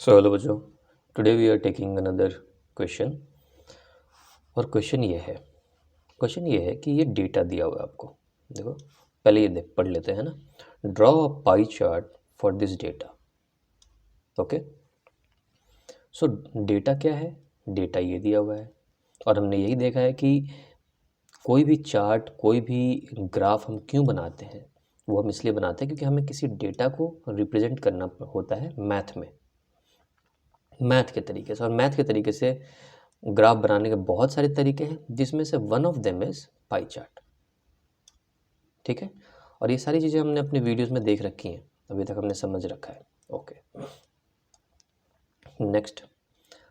सो hello बच्चों, today we are taking another question. और question ये है कि ये डेटा दिया हुआ है आपको। देखो, पहले ये देख पढ़ लेते हैं ना। Draw a pie chart for this data. Okay, so data क्या है? डेटा ये दिया हुआ है और हमने यही देखा है कि कोई भी चार्ट, कोई भी ग्राफ हम क्यों बनाते हैं, वो हम इसलिए बनाते हैं क्योंकि हमें किसी डेटा को रिप्रेजेंट करना होता है मैथ के तरीके से। और मैथ के तरीके से ग्राफ बनाने के बहुत सारे तरीके हैं, जिसमें से one of them is pie chart. ठीक है, और ये सारी चीज़ें हमने अपने वीडियोस में देख रखी हैं, अभी तक हमने समझ रखा है। Okay, next.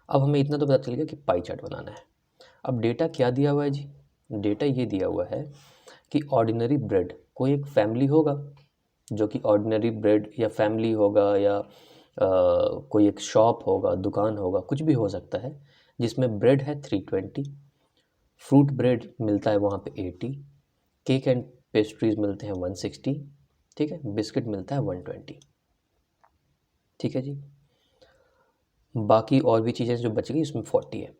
अब हमें इतना तो पता चल गया कि पाई चार्ट बनाना है। अब डेटा क्या दिया हुआ है जी? डेटा ये दिया हुआ है कि ऑर्डिनरी ब्रेड, कोई एक फैमिली होगा जो कि ऑर्डिनरी ब्रेड या फैमिली होगा या कोई एक शॉप होगा, दुकान होगा, कुछ भी हो सकता है, जिसमें ब्रेड है 320, फ्रूट ब्रेड मिलता है वहाँ पे 80, केक एंड पेस्ट्रीज मिलते हैं 160, ठीक है, बिस्किट मिलता है 120। ठीक है जी, बाकी और भी चीज़ें जो बच गई इसमें 40 है।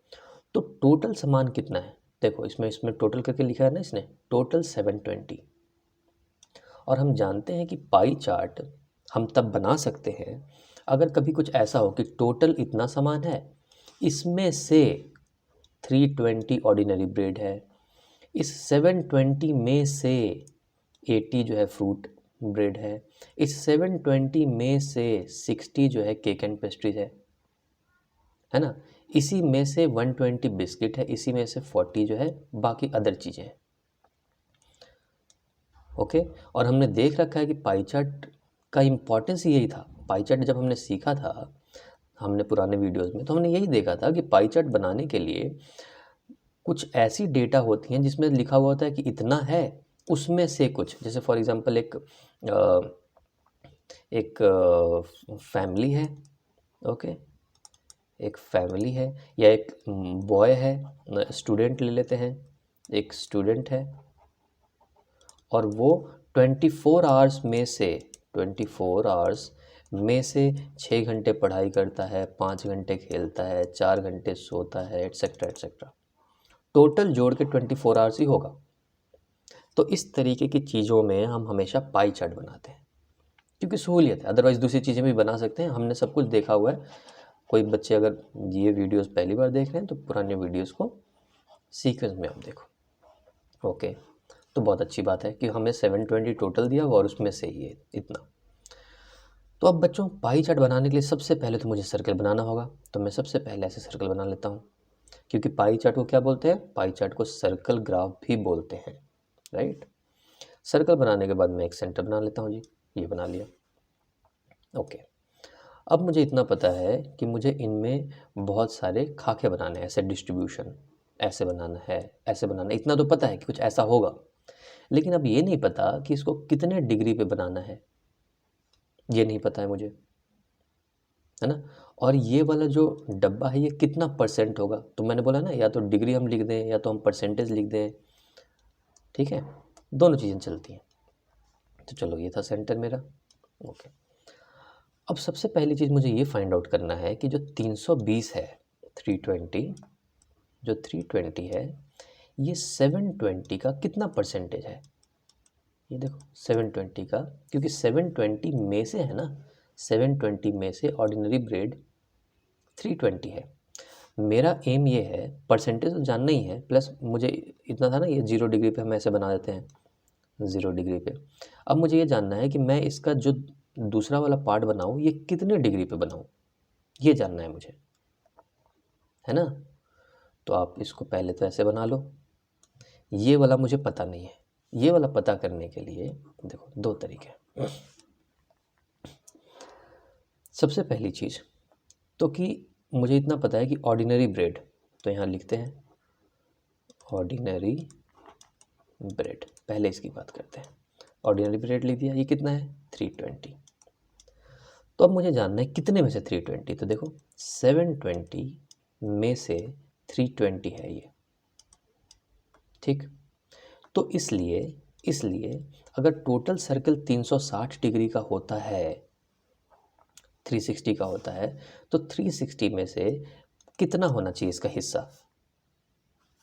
तो टोटल सामान कितना है? देखो, इसमें टोटल करके लिखा है ना इसने, टोटल 720। और हम जानते हैं कि पाई चार्ट हम तब बना सकते हैं अगर कभी कुछ ऐसा हो कि टोटल इतना सामान है, इसमें से 320 ऑर्डिनरी ब्रेड है, इस 720 में से 80 जो है फ्रूट ब्रेड है, इस 720 में से 60 जो है केक एंड पेस्ट्रीज है ना, इसी में से 120 बिस्किट है, इसी में से 40 जो है बाकी अदर चीज़ें हैं। ओके, और हमने देख रखा है कि पाई चार्ट का इम्पॉर्टेंस यही था। पाई चार्ट जब हमने सीखा था, हमने पुराने वीडियोस में, तो हमने यही देखा था कि पाई चार्ट बनाने के लिए कुछ ऐसी डेटा होती हैं जिसमें लिखा हुआ होता है कि इतना है, उसमें से कुछ, जैसे फॉर एग्जांपल एक फैमिली है। ओके, एक फैमिली है या एक बॉय है, स्टूडेंट ले लेते हैं, एक स्टूडेंट है और वो 24 आवर्स में से 24 आवर्स में से 6 घंटे पढ़ाई करता है, 5 घंटे खेलता है, 4 घंटे सोता है, एट्सेट्रा एट्सेट्रा। टोटल जोड़ के 24 आवर्स ही होगा। तो इस तरीके की चीज़ों में हम हमेशा पाई चार्ट बनाते हैं क्योंकि सहूलियत है, अदरवाइज़ दूसरी चीज़ें भी बना सकते हैं, हमने सब कुछ देखा हुआ है। कोई बच्चे अगर ये वीडियोस पहली बार देख रहे हैं तो पुराने वीडियोस को सीक्वेंस में आप देखो। ओके, तो बहुत अच्छी बात है कि हमें 720 टोटल दिया हुआ और उसमें से ये इतना। तो अब बच्चों, पाई चार्ट बनाने के लिए सबसे पहले तो मुझे सर्कल बनाना होगा, तो मैं सबसे पहले ऐसे सर्कल बना लेता हूँ। क्योंकि पाई चार्ट को क्या बोलते हैं? पाई चार्ट को सर्कल ग्राफ भी बोलते हैं, राइट। सर्कल बनाने के बाद मैं एक सेंटर बना लेता हूँ जी, ये बना लिया। ओके, अब मुझे इतना पता है कि मुझे इनमें बहुत सारे खाके बनाने हैं, ऐसे डिस्ट्रीब्यूशन, ऐसे बनाना है, ऐसे बनाना है, इतना तो पता है कि कुछ ऐसा होगा। लेकिन अब ये नहीं पता कि इसको कितने डिग्री पे बनाना है, ये नहीं पता है मुझे, है ना। और ये वाला जो डब्बा है ये कितना परसेंट होगा, तो मैंने बोला ना, या तो डिग्री हम लिख दें या तो हम परसेंटेज लिख दें। ठीक है, दोनों चीज़ें चलती हैं। तो चलो, ये था सेंटर मेरा। ओके, अब सबसे पहली चीज़ मुझे ये फाइंड आउट करना है कि जो 320 है, 320, जो 320 है, ये 720 का कितना परसेंटेज है। ये देखो 720 का, क्योंकि 720 में से है ना, 720 में से ऑर्डिनरी ब्रेड 320 है। मेरा एम ये है, परसेंटेज तो जानना ही है, प्लस मुझे इतना था ना, ये 0 डिग्री पे हम ऐसे बना देते हैं, 0 डिग्री पे। अब मुझे ये जानना है कि मैं इसका जो दूसरा वाला पार्ट बनाऊँ ये कितने डिग्री पे बनाऊँ, ये जानना है मुझे, है ना। तो आप इसको पहले तो ऐसे बना लो, ये वाला मुझे पता नहीं है। ये वाला पता करने के लिए देखो दो तरीके हैं। सबसे पहली चीज़ तो कि मुझे इतना पता है कि ऑर्डिनरी ब्रेड, तो यहाँ लिखते हैं ऑर्डिनरी ब्रेड, पहले इसकी बात करते हैं। ऑर्डिनरी ब्रेड लिख दिया, ये कितना है 320। तो अब मुझे जानना है कितने में से 320, तो देखो 720 में से 320 है ये, ठीक। तो इसलिए अगर टोटल सर्कल 360 डिग्री का होता है, 360 का होता है, तो 360 में से कितना होना चाहिए इसका हिस्सा।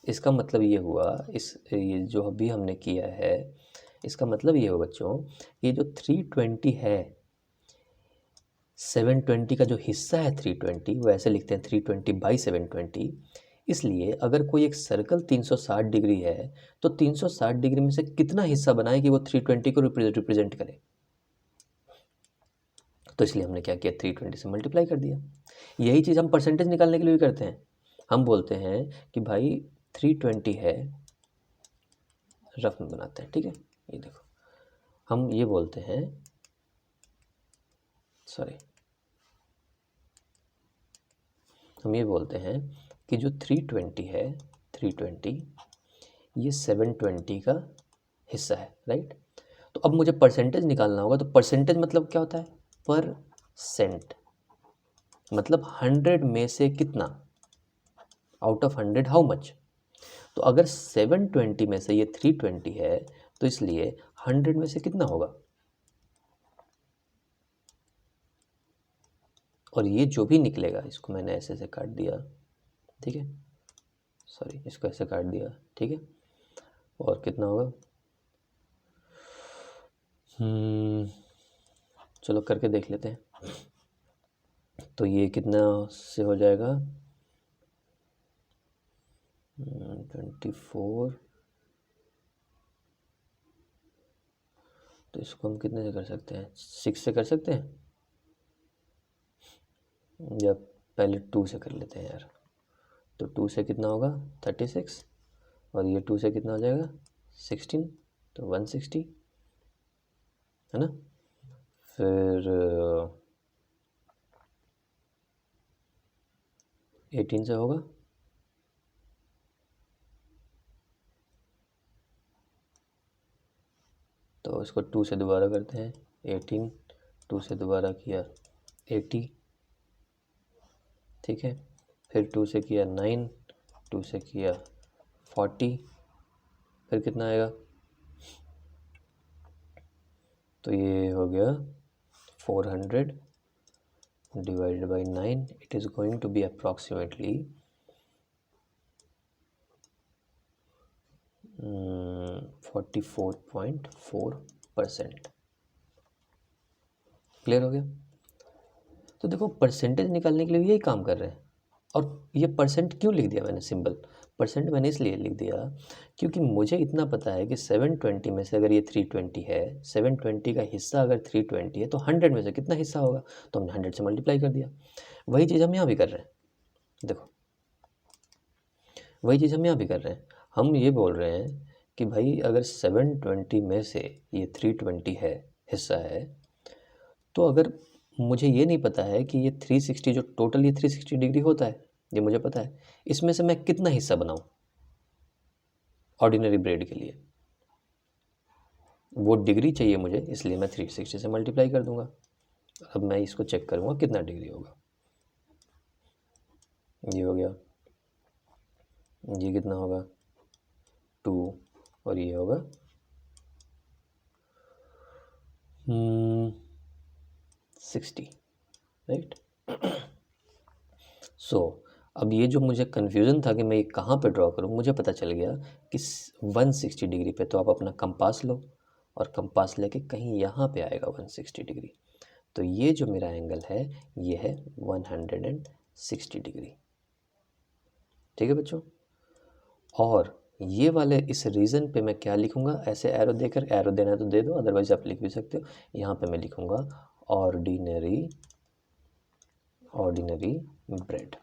इसका मतलब ये हुआ, ये जो अभी हमने किया है, इसका मतलब ये हुआ बच्चों, ये जो 320 है, 720 का जो हिस्सा है 320, वो ऐसे लिखते हैं 320/720। इसलिए अगर कोई एक सर्कल 360 डिग्री है, तो 360 डिग्री में से कितना हिस्सा बनाए कि वो 320 को रिप्रेजेंट करे। तो इसलिए हमने क्या किया, 320 से मल्टीप्लाई कर दिया। यही चीज़ हम परसेंटेज निकालने के लिए भी करते हैं। हम बोलते हैं कि भाई 320 है, रफ में बनाते हैं, ठीक है। ये देखो, हम ये बोलते हैं, सॉरी, हम ये बोलते हैं कि जो 320 है, 320 ये 720 का हिस्सा है, राइट। तो अब मुझे परसेंटेज निकालना होगा, तो परसेंटेज मतलब क्या होता है, परसेंट, मतलब 100 में से कितना, आउट ऑफ 100 हाउ मच। तो अगर 720 में से ये 320 है, तो इसलिए 100 में से कितना होगा। और ये जो भी निकलेगा, इसको मैंने ऐसे ऐसे काट दिया, ठीक है, सॉरी, इसको ऐसे काट दिया, ठीक है। और कितना होगा, चलो करके देख लेते हैं। तो ये कितना से हो जाएगा, 24, तो इसको हम कितने से कर सकते हैं, 6 से कर सकते हैं, या पहले 2 से कर लेते हैं यार। तो 2 से कितना होगा, 36, और ये 2 से कितना हो जाएगा, 16, तो 160, है ना। फिर 18 से होगा, तो इसको 2 से दोबारा करते हैं, 18, 2 से दोबारा किया 80, ठीक है। फिर 2 से किया 9, 2 से किया 40, फिर कितना आएगा, तो ये हो गया 400 divided by 9, it is going to be approximately 44.4%। Clear हो गया। तो देखो, परसेंटेज निकालने के लिए यही काम कर रहे हैं। और ये परसेंट क्यों लिख दिया मैंने, सिंबल परसेंट मैंने इसलिए लिख दिया क्योंकि मुझे इतना पता है कि 720 में से अगर ये 320 है, 720 का हिस्सा अगर 320 है, तो 100 में से कितना हिस्सा होगा, तो हमने 100 से मल्टीप्लाई कर दिया। वही चीज़ हम यहाँ भी कर रहे हैं, देखो, वही चीज़ हम यहाँ भी कर रहे हैं। हम ये बोल रहे हैं कि भाई अगर 720 में से ये 320 है, हिस्सा है, तो अगर मुझे ये नहीं पता है कि ये 360, जो टोटल ये 360 डिग्री होता है, ये मुझे पता है, इसमें से मैं कितना हिस्सा बनाऊं ऑर्डिनरी ब्रेड के लिए, वो डिग्री चाहिए मुझे, इसलिए मैं 360 से मल्टीप्लाई कर दूंगा। अब मैं इसको चेक करूंगा कितना डिग्री होगा। ये हो गया, ये कितना होगा 2, और ये होगा 60, राइट। सो अब ये जो मुझे कन्फ्यूज़न था कि मैं ये कहाँ पे ड्रॉ करूँ, मुझे पता चल गया कि 160 डिग्री पे। तो आप अपना कंपास लो और कंपास लेके कहीं यहाँ पे आएगा 160 डिग्री। तो ये जो मेरा एंगल है, ये है 160 डिग्री, ठीक है बच्चों। और ये वाले इस रीज़न पे मैं क्या लिखूँगा, ऐसे एरो देकर, एरो देना है तो दे दो, अदरवाइज आप लिख भी सकते हो। यहाँ पे मैं लिखूँगा ऑर्डिनरी ब्रेड,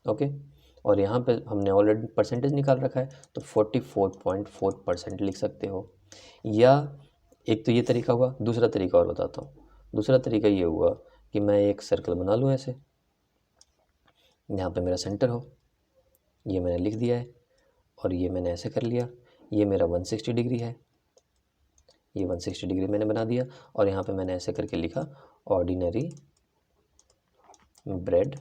ओके। और यहाँ पे हमने ऑलरेडी परसेंटेज निकाल रखा है, तो 44.4% लिख सकते हो। या एक तो ये तरीका हुआ, दूसरा तरीका और बताता हूँ। दूसरा तरीका ये हुआ कि मैं एक सर्कल बना लूँ ऐसे, यहाँ पे मेरा सेंटर हो, ये मैंने लिख दिया है, और ये मैंने ऐसे कर लिया, ये मेरा 160 डिग्री है, ये 160 डिग्री मैंने बना दिया, और यहाँ पे मैंने ऐसे करके लिखा ऑर्डिनरी ब्रेड,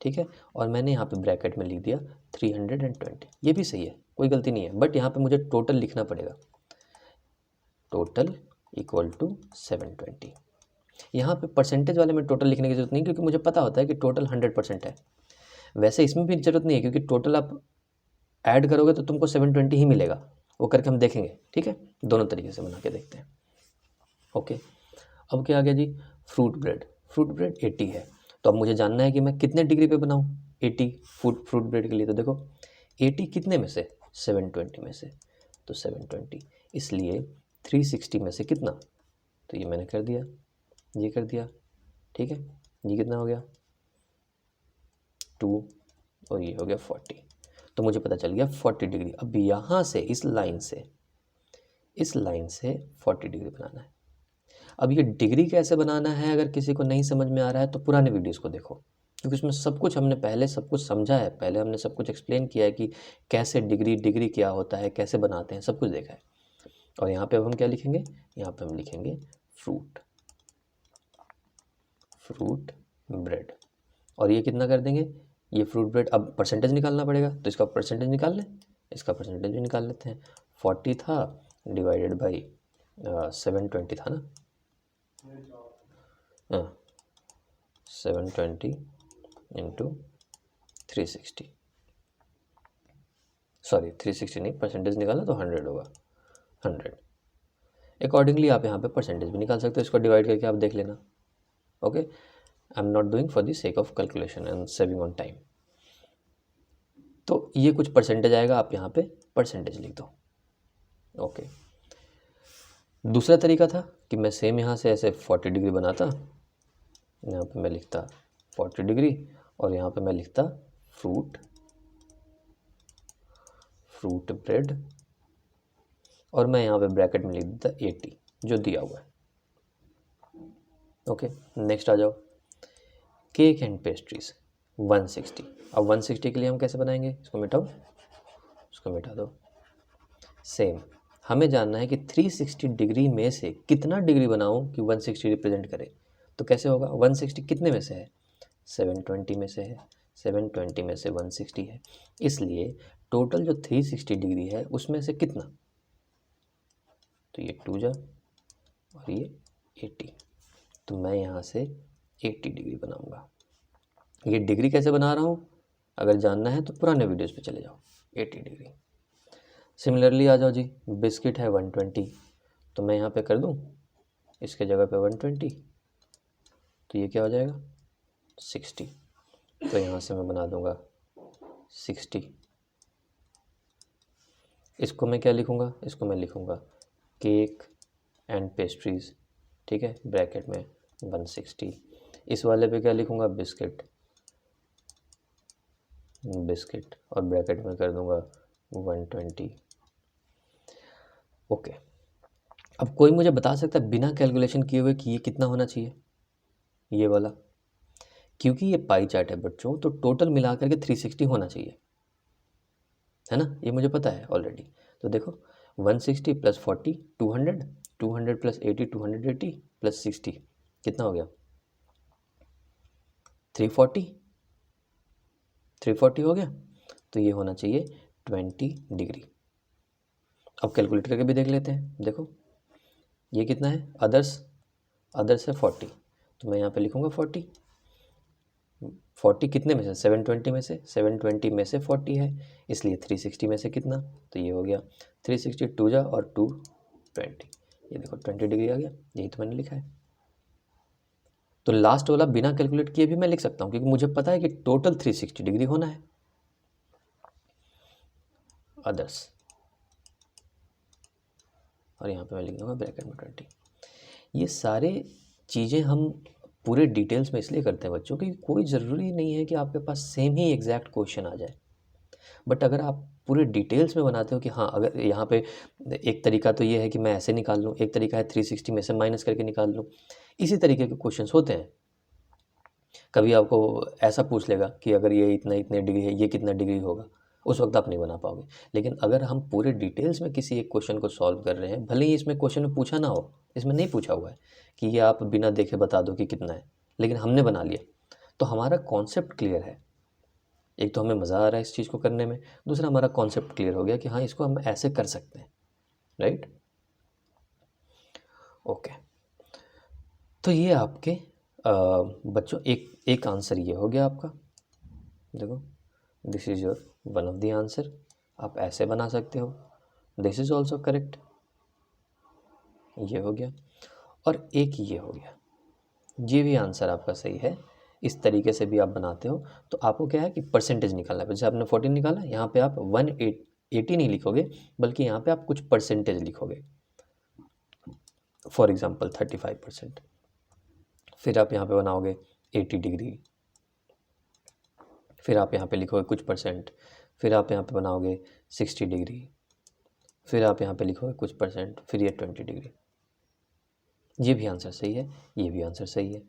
ठीक है। और मैंने यहाँ पे ब्रैकेट में लिख दिया 320, ये भी सही है, कोई गलती नहीं है। बट यहाँ पे मुझे टोटल लिखना पड़ेगा, टोटल इक्वल टू 720। यहाँ पे परसेंटेज वाले में टोटल लिखने की ज़रूरत नहीं, क्योंकि मुझे पता होता है कि टोटल 100% है। वैसे इसमें भी ज़रूरत नहीं है, क्योंकि टोटल आप ऐड करोगे तो तुमको 720 ही मिलेगा। वो करके हम देखेंगे, ठीक है, दोनों तरीके से बना के देखते हैं। ओके, अब क्या आ गया जी, फ्रूट ब्रेड। फ्रूट ब्रेड 80 है, तो अब मुझे जानना है कि मैं कितने डिग्री पे बनाऊँ 80 फ्रूट ब्रेड के लिए। तो देखो 80 कितने में से, 720 में से, तो 720, इसलिए 360 में से कितना, तो ये मैंने कर दिया, ये कर दिया, ठीक है, ये कितना हो गया 2 और ये हो गया 40। तो मुझे पता चल गया 40 डिग्री। अब यहाँ से इस लाइन से 40 डिग्री बनाना है। अब ये डिग्री कैसे बनाना है, अगर किसी को नहीं समझ में आ रहा है तो पुराने वीडियोस को देखो, क्योंकि उसमें सब कुछ हमने पहले सब कुछ समझा है, पहले हमने सब कुछ एक्सप्लेन किया है कि कैसे डिग्री क्या होता है, कैसे बनाते हैं, सब कुछ देखा है। और यहाँ पे अब हम क्या लिखेंगे, यहाँ पे हम लिखेंगे फ्रूट ब्रेड। और ये कितना कर देंगे, ये फ्रूट ब्रेड, अब परसेंटेज निकालना पड़ेगा, तो इसका परसेंटेज निकाल लें, इसका परसेंटेज भी निकाल लेते हैं। 40 था डिवाइडेड बाई 720 था ना, 720 इंटू 360, सॉरी 360 नहीं, परसेंटेज निकाला तो 100 होगा, 100। अकॉर्डिंगली आप यहाँ पे परसेंटेज भी निकाल सकते हो, इसको डिवाइड करके आप देख लेना। Okay, I am not doing for the sake of calculation and saving on time. तो ये कुछ परसेंटेज आएगा, आप यहाँ पे परसेंटेज लिख दो। ओके, दूसरा तरीका था कि मैं सेम यहाँ से ऐसे 40 डिग्री बनाता, यहाँ पे मैं लिखता 40 डिग्री और यहाँ पे मैं लिखता फ्रूट ब्रेड, और मैं यहाँ पे ब्रैकेट में लिख देता 80 जो दिया हुआ है। ओके, नेक्स्ट आ जाओ, केक एंड पेस्ट्रीज 160। अब 160 के लिए हम कैसे बनाएंगे, इसको मिटाओ, इसको मिटा दो। सेम हमें जानना है कि 360 डिग्री में से कितना डिग्री बनाऊं कि 160 रिप्रेजेंट करे। तो कैसे होगा, 160 कितने में से है, 720 में से है, 720 में से 160 है, इसलिए टोटल जो 360 डिग्री है उसमें से कितना, तो ये 2 जा और ये 80, तो मैं यहाँ से 80 डिग्री बनाऊंगा। ये डिग्री कैसे बना रहा हूँ, अगर जानना है तो पुराने वीडियोस पे चले जाओ, 80 डिग्री। सिमिलरली आ जाओ जी, बिस्किट है 120, तो मैं यहाँ पे कर दूँ इसके जगह पे 120, तो ये क्या हो जाएगा 60, तो यहाँ से मैं बना दूँगा 60। इसको मैं क्या लिखूँगा, इसको मैं लिखूँगा केक एंड पेस्ट्रीज़, ठीक है, ब्रैकेट में 160। इस वाले पे क्या लिखूँगा, बिस्किट और ब्रैकेट में कर दूँगा 120। ओके, अब कोई मुझे बता सकता है बिना कैलकुलेशन किए हुए कि ये कितना होना चाहिए, ये वाला, क्योंकि ये पाई चार्ट है बच्चों, तो टोटल मिला करके 360 होना चाहिए, है ना, ये मुझे पता है ऑलरेडी। तो देखो 160 प्लस 40 200, 200 प्लस 80 280 प्लस 60 कितना हो गया 340 हो गया, तो ये होना चाहिए 20 डिग्री। अब कैलकुलेटर के भी देख लेते हैं, देखो ये कितना है, अदर्स है 40, तो मैं यहाँ पे लिखूँगा 40 कितने में से, 720 में से, 720 में से 40 है, इसलिए 360 में से कितना, तो ये हो गया 360 2 जा और 220, ये देखो 20 डिग्री आ गया, यही तो मैंने लिखा है। तो लास्ट वाला बिना कैलकुलेट किए भी मैं लिख सकता हूँ, क्योंकि मुझे पता है कि टोटल 360 डिग्री होना है। अदर्स, और यहाँ पे मैं लिख दूँगा ब्रैकेट में 20। ये सारे चीज़ें हम पूरे डिटेल्स में इसलिए करते हैं बच्चों, क्योंकि कोई ज़रूरी नहीं है कि आपके पास सेम ही एग्जैक्ट क्वेश्चन आ जाए, बट अगर आप पूरे डिटेल्स में बनाते हो कि हाँ, अगर यहाँ पे एक तरीका तो ये है कि मैं ऐसे निकाल लूँ, एक तरीका है 360 में से माइनस करके निकाल लूँ, इसी तरीके के क्वेश्चंस होते हैं। कभी आपको ऐसा पूछ लेगा कि अगर ये इतने डिग्री है, ये कितना डिग्री होगा, उस वक्त आप नहीं बना पाओगे। लेकिन अगर हम पूरे डिटेल्स में किसी एक क्वेश्चन को सॉल्व कर रहे हैं, भले ही इसमें क्वेश्चन में पूछा ना हो, इसमें नहीं पूछा हुआ है कि ये आप बिना देखे बता दो कि कितना है, लेकिन हमने बना लिया, तो हमारा कॉन्सेप्ट क्लियर है। एक तो हमें मज़ा आ रहा है इस चीज़ को करने में, दूसरा हमारा कॉन्सेप्ट क्लियर हो गया कि हाँ, इसको हम ऐसे कर सकते हैं, राइट। ओके, तो ये आपके बच्चों एक आंसर ये हो गया आपका। देखो, this is your one of the answer. आप ऐसे बना सकते हो, दिस इज़ ऑल्सो करेक्ट, ये हो गया। और एक ये हो गया, ये भी आंसर आपका सही है। इस तरीके से भी आप बनाते हो तो आपको क्या है कि परसेंटेज निकालना है। जैसे आपने 14 निकाला, यहाँ पे आप 180 नहीं लिखोगे, बल्कि यहाँ पे आप कुछ परसेंटेज लिखोगे। For example 35%। फिर आप यहाँ पे बनाओगे 80 डिग्री, फिर आप यहाँ पे लिखोगे कुछ परसेंट, फिर आप यहाँ पे बनाओगे 60 डिग्री, फिर आप यहाँ पे लिखोगे कुछ परसेंट, फिर ये 20 डिग्री। ये भी आंसर सही है, ये भी आंसर सही है।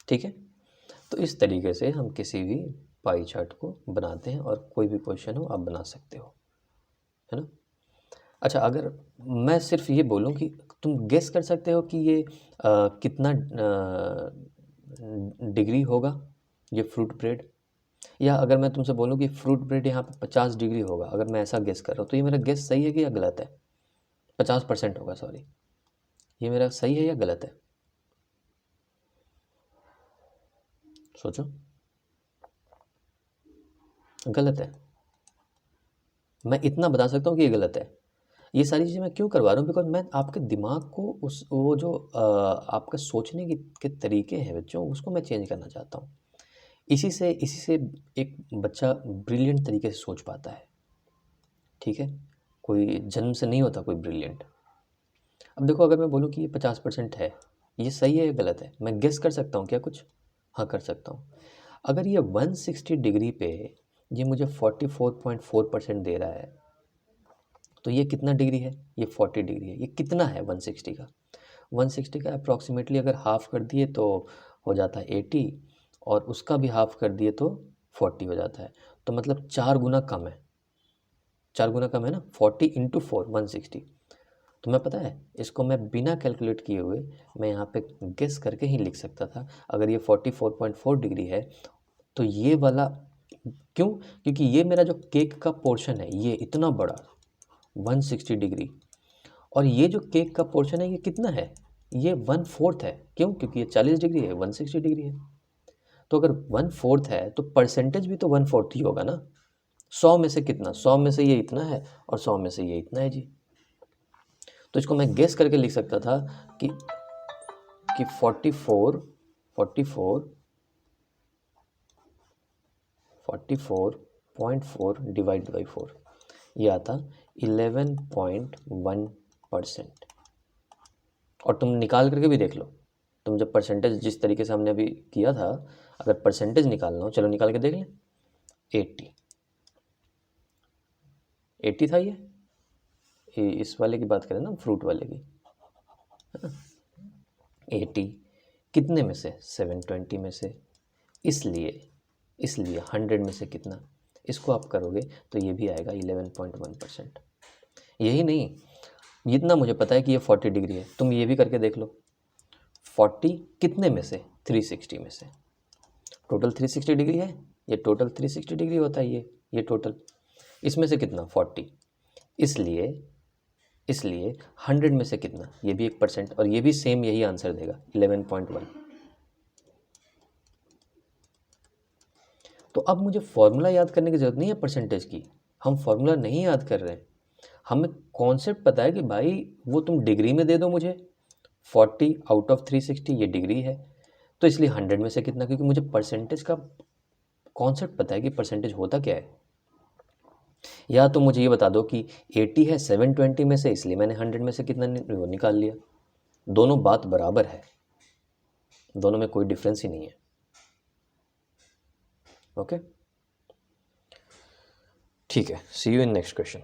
ठीक है, तो इस तरीके से हम किसी भी पाई चार्ट को बनाते हैं और कोई भी क्वेश्चन हो आप बना सकते हो, है ना। अच्छा, अगर मैं सिर्फ ये बोलूं कि तुम गेस कर सकते हो कि ये कितना डिग्री होगा ये फ्रूट ब्रेड, या अगर मैं तुमसे बोलूं कि फ्रूट ब्रेड यहाँ पे 50 डिग्री होगा, अगर मैं ऐसा गेस कर रहा हूँ तो ये मेरा गेस सही है कि या गलत है? 50% होगा, सॉरी, ये मेरा सही है या गलत है? सोचो, गलत है। मैं इतना बता सकता हूँ कि ये गलत है। ये सारी चीज़ें मैं क्यों करवा रहा हूँ, बिकॉज मैं आपके दिमाग को उस वो जो आपका सोचने के तरीके हैं बच्चों, उसको मैं चेंज करना चाहता हूँ। इसी से एक बच्चा ब्रिलियंट तरीके से सोच पाता है। ठीक है, कोई जन्म से नहीं होता कोई ब्रिलियंट। अब देखो, अगर मैं बोलूँ कि ये 50% है, ये सही है या गलत है, मैं गेस कर सकता हूँ क्या कुछ? हाँ, कर सकता हूँ। अगर ये 160 डिग्री पे ये मुझे 44.4% दे रहा है, तो ये कितना डिग्री है? ये 40 डिग्री है। ये कितना है 160 का? 160 का अप्रॉक्सीमेटली अगर हाफ कर दिए तो हो जाता है 80, और उसका भी हाफ कर दिए तो 40 हो जाता है। तो मतलब 4 गुना कम है, 4 गुना कम है ना। 40 इंटू 4 160। तो मैं, पता है, इसको मैं बिना कैलकुलेट किए हुए मैं यहाँ पे गेस करके ही लिख सकता था। अगर ये 44.4 डिग्री है तो ये वाला, क्यों? क्योंकि ये मेरा जो केक का पोर्शन है ये इतना बड़ा 160 डिग्री, और ये जो केक का पोर्शन है ये कितना है? ये 1/4 है। क्यों? क्योंकि ये 40 डिग्री है, 160 डिग्री है। तो अगर 1/4 है तो परसेंटेज भी तो 1/4 ही होगा ना। 100 में से कितना? 100 में से ये इतना है और 100 में से ये इतना है जी। तो इसको मैं गेस करके लिख सकता था कि 44.4 डिवाइड बाई 4, ये आता 11.1%। और तुम निकाल करके भी देख लो, तुम जब परसेंटेज जिस तरीके से हमने अभी किया था, अगर परसेंटेज निकालना हो, चलो निकाल के देख लें। 80 था ये इस वाले की बात करें ना, फ्रूट वाले की, है ना। 80 कितने में से? 720 में से। इसलिए 100 में से कितना? इसको आप करोगे तो ये भी आएगा 11.1%। यही नहीं, इतना मुझे पता है कि ये 40 डिग्री है, तुम ये भी करके देख लो। 40 कितने में से? 360 में से। टोटल 360 डिग्री है, ये टोटल 360 डिग्री होता है ये टोटल। इसमें से कितना? 40। इसलिए 100 में से कितना? ये भी 1%, और ये भी सेम यही आंसर देगा, 11.1। तो अब मुझे फॉर्मूला याद करने की ज़रूरत नहीं है परसेंटेज की, हम फॉर्मूला नहीं याद कर रहे हैं, हमें कॉन्सेप्ट पता है कि भाई वो तुम डिग्री में दे दो मुझे, 40 आउट ऑफ 360 ये डिग्री है, तो इसलिए 100 में से कितना, क्योंकि मुझे परसेंटेज का कॉन्सेप्ट पता है कि परसेंटेज होता क्या है। या तो मुझे ये बता दो कि 80 है 720 में से, इसलिए मैंने 100 में से कितना वो निकाल लिया। दोनों बात बराबर है, दोनों में कोई डिफरेंस ही नहीं है। ओके, ठीक है, सी यू इन नेक्स्ट क्वेश्चन।